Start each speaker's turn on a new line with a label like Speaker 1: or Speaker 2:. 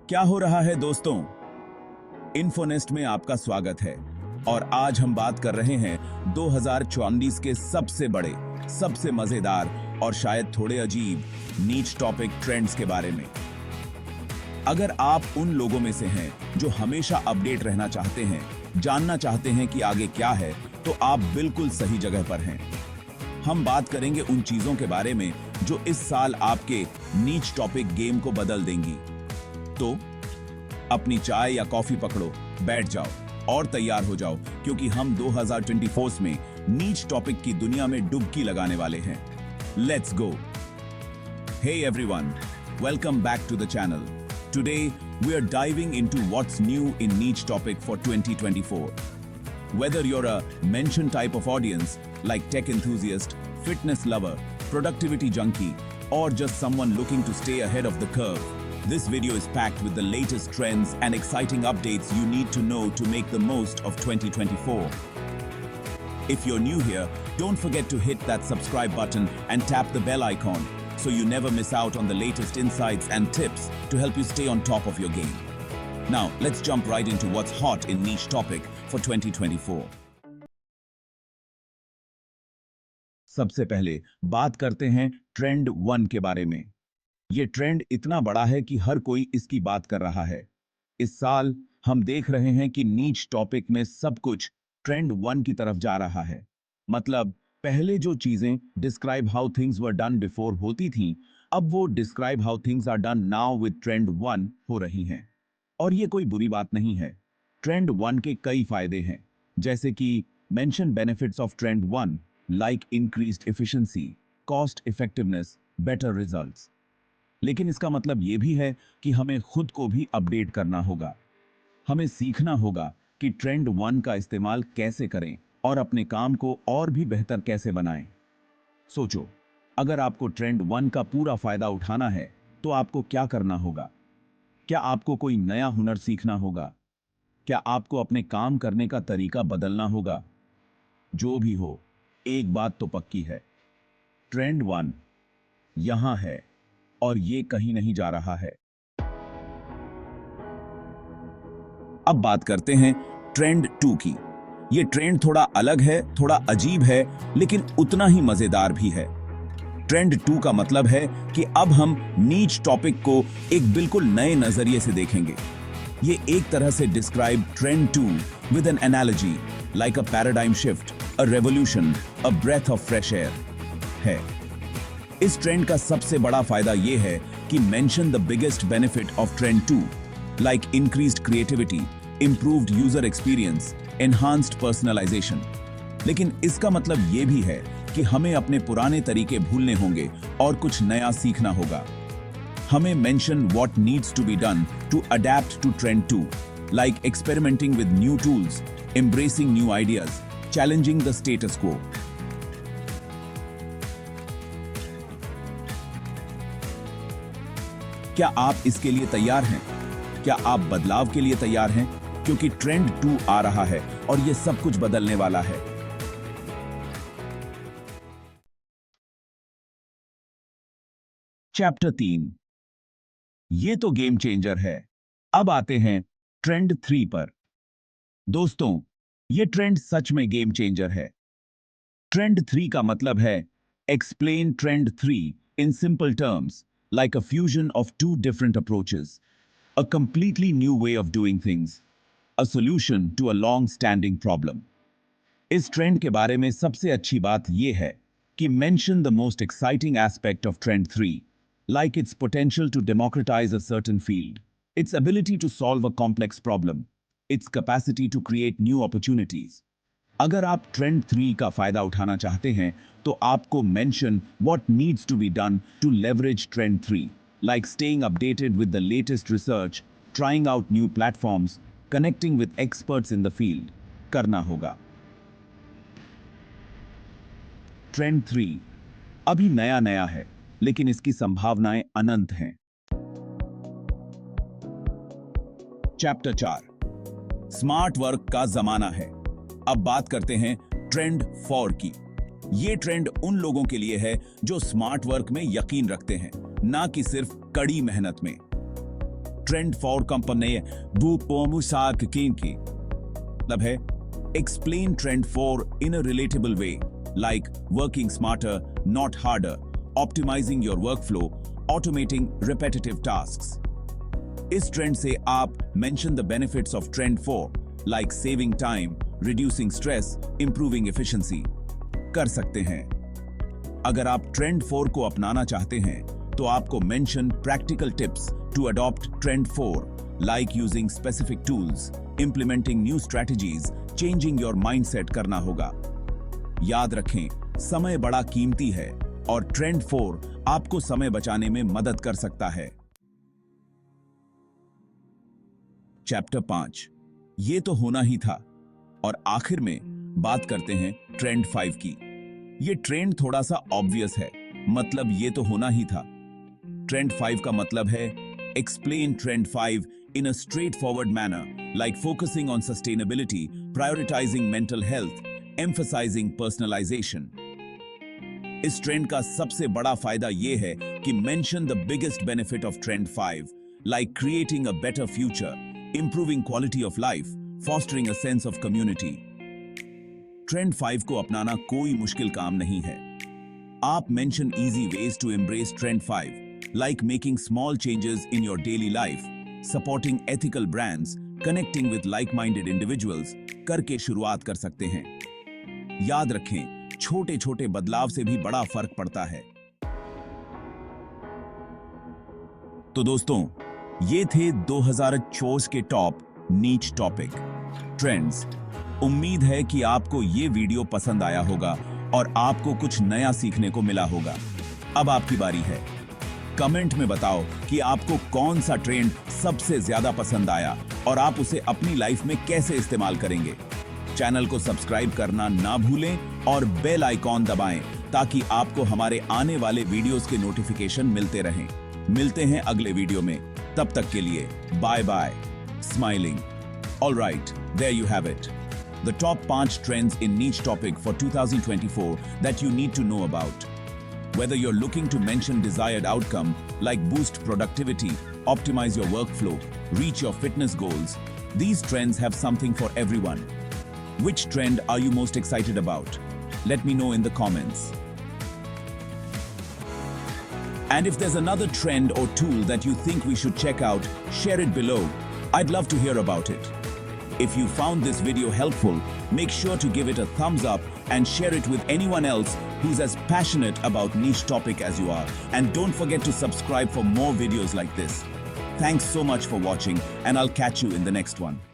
Speaker 1: क्या हो रहा है दोस्तों? इन्फोनेस्ट में आपका स्वागत है और आज हम बात कर रहे हैं 2024 के सबसे बड़े, सबसे मजेदार और शायद थोड़े अजीब नीच टॉपिक ट्रेंड्स के बारे में। अगर आप उन लोगों में से हैं जो हमेशा अपडेट रहना चाहते हैं, जानना चाहते हैं कि आगे क्या है, तो आप बिल्कुल सही जगह पर हैं। हम बात करेंगे उन चीजों के बारे में जो इस साल आपके नीच टॉपिक गेम को बदल देंगी। तो अपनी चाय या कॉफी पकड़ो, बैठ जाओ और तैयार हो जाओ, क्योंकि हम 2024 में नीच टॉपिक की दुनिया में डुबकी लगाने वाले हैं। Let's go. Hey everyone, welcome back to the channel. Today we are diving into what's new in niche topic for 2024. Whether you're a mention type of audience like tech enthusiast, fitness lover, productivity junkie, or just someone looking to stay ahead of the curve, this video is packed with the latest trends and exciting updates you need to know to make the most of 2024. If you're new here, don't forget to hit that subscribe button and tap the bell icon so you never miss out on the latest insights and tips to help you stay on top of your game. Now, let's jump right into what's hot in niche topic for 2024. सबसे पहले बात करते हैं trend 1 के बारे में। ये trend इतना बड़ा है कि हर कोई इसकी बात कर रहा है। इस साल हम देख रहे हैं कि नीच टॉपिक में सब कुछ ट्रेंड 1 की तरफ जा रहा है। मतलब पहले जो चीजें describe how things were done before होती थीं, अब वो describe how things are done now with trend 1 हो रही हैं। और ये कोई बुरी बात नहीं है। ट्रेंड 1 के कई फायदे हैं, जैसे कि mention benefits of trend 1 like increased efficiency, cost effectiveness, better results. लेकिन इसका मतलब ये भी है कि हमें खुद को भी अपडेट करना होगा। हमें सीखना होगा कि ट्रेंड 1 का इस्तेमाल कैसे करें और अपने काम को और भी बेहतर कैसे बनाएं। सोचो, अगर आपको ट्रेंड 1 का पूरा फायदा उठाना है, तो आपको क्या करना होगा? क्या आपको कोई नया हुनर सीखना होगा? क्या आपको अपने काम करने का तरीका बदलना होगा? जो भी हो, एक बात तो पक्की है, ट्रेंड 1 यहां है और ये कहीं नहीं जा रहा है। अब बात करते हैं ट्रेंड 2 की। ये ट्रेंड थोड़ा अलग है, थोड़ा अजीब है, लेकिन उतना ही मजेदार भी है। ट्रेंड 2 का मतलब है कि अब हम नीच टॉपिक को एक बिल्कुल नए नजरिए से देखेंगे। ये एक तरह से describe trend 2 with an analogy like a paradigm shift, a revolution, a breath of fresh air है। इस ट्रेंड का सबसे बड़ा फायदा यह है कि mention the biggest benefit of trend 2 like increased creativity, improved user experience, enhanced personalisation. लेकिन इसका मतलब यह भी है कि हमें अपने पुराने तरीके भूलने होंगे और कुछ नया सीखना होगा। हमें mention what needs to be done to adapt to trend 2 like experimenting with new tools, embracing new ideas, challenging the status quo. क्या आप इसके लिए तैयार हैं? क्या आप बदलाव के लिए तैयार हैं? क्योंकि ट्रेंड 2 आ रहा है और यह सब कुछ बदलने वाला है। चैप्टर 3, ये तो गेम चेंजर है। अब आते हैं ट्रेंड 3 पर। दोस्तों, ये ट्रेंड सच में गेम चेंजर है। ट्रेंड 3 का मतलब है explain trend 3 in simple terms like a fusion of two different approaches, a completely new way of doing things, a solution to a long-standing problem. इस ट्रेंड के बारे में सबसे अच्छी बात यह है कि mention the most exciting aspect of Trend 3, like its potential to democratize a certain field, its ability to solve a complex problem, its capacity to create new opportunities. अगर आप ट्रेंड 3 का फायदा उठाना चाहते हैं, तो आपको mention what needs to be done to leverage Trend 3, like staying updated with the latest research, trying out new platforms, connecting with experts in the field करना होगा। ट्रेंड 3 अभी नया नया है, लेकिन इसकी संभावनाएं अनंत हैं। चैप्टर 4, स्मार्ट वर्क का जमाना है। अब बात करते हैं ट्रेंड 4 की। ये ट्रेंड उन लोगों के लिए है जो स्मार्ट वर्क में यकीन रखते हैं, ना कि सिर्फ कड़ी मेहनत में। ट्रेंड फॉर कंपनी बुपोमुसाक किंकी मतलब है explain trend 4 in a relatable way like working smarter not harder, optimizing your workflow, automating repetitive tasks. इस ट्रेंड से आप mention the benefits of trend 4 like saving time, reducing stress, improving efficiency कर सकते हैं। अगर आप ट्रेंड 4 को अपनाना चाहते हैं तो आपको mention practical tips to adopt trend 4 like using specific tools, implementing new strategies, changing your mindset करना होगा। याद रखें, समय बड़ा कीमती है और ट्रेंड 4 आपको समय बचाने में मदद कर सकता है। चैप्टर 5 ये तो होना ही था और आखिर में बात करते हैं ट्रेंड 5 की। ये ट्रेंड थोड़ा सा ऑब्वियस है, मतलब ये तो होना ही था। ट्रेंड 5 का मतलब है explain trend 5 in a straightforward manner, like focusing on sustainability, prioritizing mental health, emphasizing personalization. इस ट्रेंड का सबसे बड़ा फायदा ये है कि mention the biggest benefit of trend 5, like creating a better future, improving quality of life, fostering a sense of community. Trend 5 को अपनाना कोई मुश्किल काम नहीं है। आप mention easy ways to embrace trend 5, like making small changes in your daily life, supporting ethical brands, connecting with like-minded individuals करके शुरुआत कर सकते हैं। याद रखें, छोटे छोटे बदलाव से भी बड़ा फर्क पड़ता है। तो दोस्तों, ये थे 2024 के टॉप नीच टॉपिक ट्रेंड्स। उम्मीद है कि आपको ये वीडियो पसंद आया होगा और आपको कुछ नया सीखने को मिला होगा। अब आपकी बारी है। कमेंट में बताओ कि आपको कौन सा ट्रेंड सबसे ज्यादा पसंद आया और आप उसे अपनी लाइफ में कैसे इस्तेमाल करेंगे। चैनल को सब्सक्राइब करना ना भूलें और बेल आइकॉन दबाएं ताकि आपको हमारे आने वाले वीडियोस के नोटिफिकेशन मिलते रहें। मिलते हैं अगले वीडियो में, तब तक के लिए bye bye, smiling. Alright, there you have it, the top 5 trends in niche topic for 2024 that you need to know about. Whether you're looking to mention desired outcome like boost productivity, optimize your workflow, reach your fitness goals, these trends have something for everyone. Which trend are you most excited about? Let me know in the comments. And if there's another trend or tool that you think we should check out, share it below. I'd love to hear about it. If you found this video helpful, make sure to give it a thumbs up and share it with anyone else who's as passionate about niche topic as you are. And don't forget to subscribe for more videos like this. Thanks so much for watching, and I'll catch you in the next one.